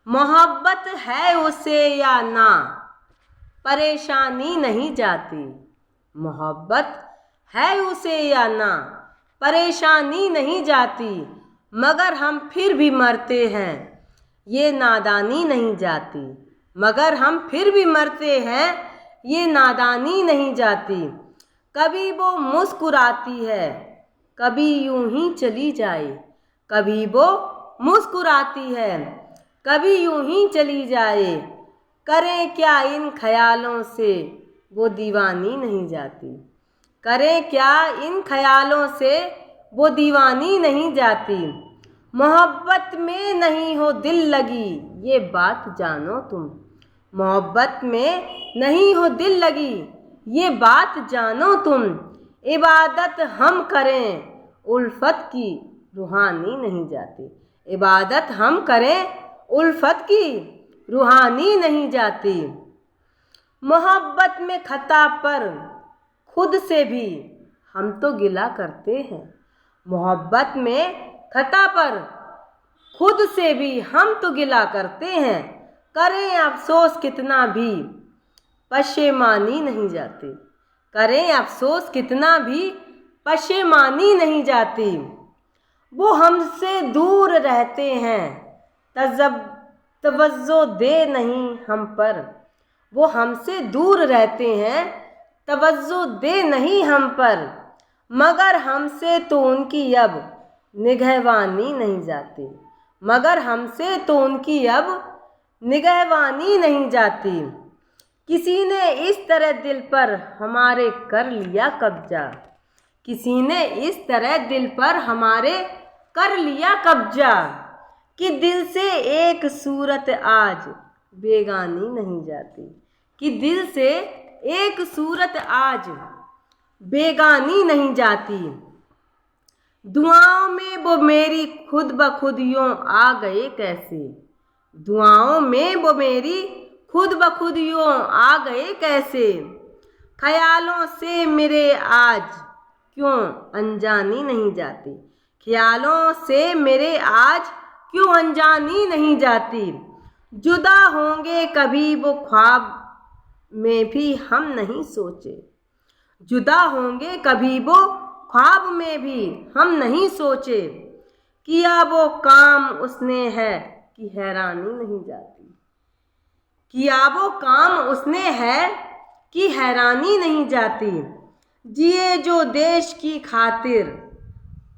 मोहब्बत है उसे या ना, परेशानी नहीं जाती। मोहब्बत है उसे या ना, परेशानी नहीं जाती। मगर हम फिर भी मरते हैं, ये नादानी नहीं जाती। मगर हम फिर भी मरते हैं, ये नादानी नहीं जाती। कभी वो मुस्कुराती है, कभी यूं ही चली जाए। कभी वो मुस्कुराती है, कभी यूं ही चली जाए। करें क्या इन ख्यालों से, वो दीवानी नहीं जाती। करें क्या इन ख्यालों से, वो दीवानी नहीं जाती। मोहब्बत में नहीं हो दिल लगी, ये बात जानो तुम। मोहब्बत में नहीं हो दिल लगी, ये बात जानो तुम। इबादत हम करें उल्फत की, रूहानी नहीं जाती। इबादत हम करें उल्फत की, रूहानी नहीं जाती। मोहब्बत में खता पर खुद से भी हम तो गिला करते हैं। मोहब्बत में खता पर खुद से भी हम तो गिला करते हैं। करें अफसोस कितना भी, पशेमानी नहीं जाती। करें अफसोस कितना भी, पशेमानी नहीं जाती। वो हमसे दूर रहते हैं, तवज्जो दे नहीं हम पर। वो हमसे दूर रहते हैं, तवज्जो दे नहीं हम पर। मगर हमसे तो उनकी अब निगहबानी नहीं जाती। मगर हमसे तो उनकी अब निगहबानी नहीं जाती। किसी ने इस तरह दिल पर हमारे कर लिया कब्जा। किसी ने इस तरह दिल पर हमारे कर लिया कब्जा, कि दिल से एक सूरत आज बेगानी नहीं जाती। कि दिल से एक सूरत आज बेगानी नहीं जाती। दुआओं में वो मेरी खुद ब खुद यूं आ गए कैसे। दुआओं में वो मेरी खुद ब खुद यूं आ गए कैसे। ख्यालों से मेरे आज क्यों अनजानी नहीं जाती। ख्यालों से मेरे आज क्यों अनजानी नहीं जाती। जुदा होंगे कभी वो ख्वाब में भी हम नहीं सोचे। जुदा होंगे कभी वो ख्वाब में भी हम नहीं सोचे। किया वो काम उसने है कि हैरानी नहीं जाती। किया वो काम उसने है कि हैरानी नहीं जाती। जिए जो देश की खातिर,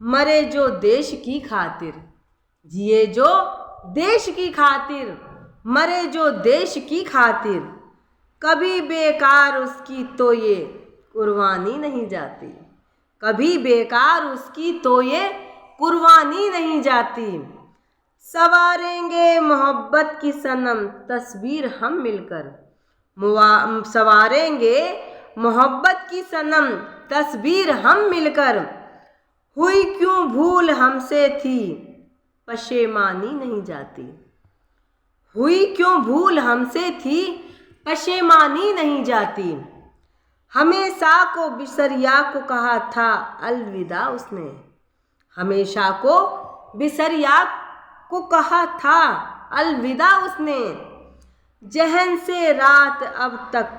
मरे जो देश की खातिर। जिए जो देश की खातिर, मरे जो देश की खातिर। कभी बेकार उसकी तो ये कुर्बानी नहीं जाती। कभी बेकार उसकी तो ये कुर्बानी नहीं जाती। संवारेंगे मोहब्बत की सनम तस्वीर हम मिलकर। संवारेंगे मोहब्बत की सनम तस्वीर हम मिलकर। हुई क्यों भूल हमसे थी, पशेमानी नहीं जाती। हुई क्यों भूल हमसे थी, पशेमानी नहीं जाती। हमेशा को बिसरिया को कहा था अलविदा उसने। हमेशा को बिसरिया को कहा था अलविदा उसने। जहन से रात अब तक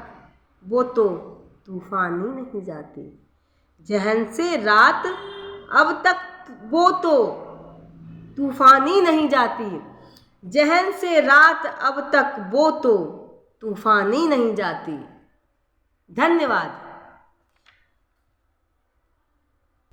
वो तो तूफानी नहीं जाती। जहन से रात अब तक वो तो तूफानी नहीं जाती। जहन से रात अब तक वो तो तूफानी नहीं जाती। धन्यवाद।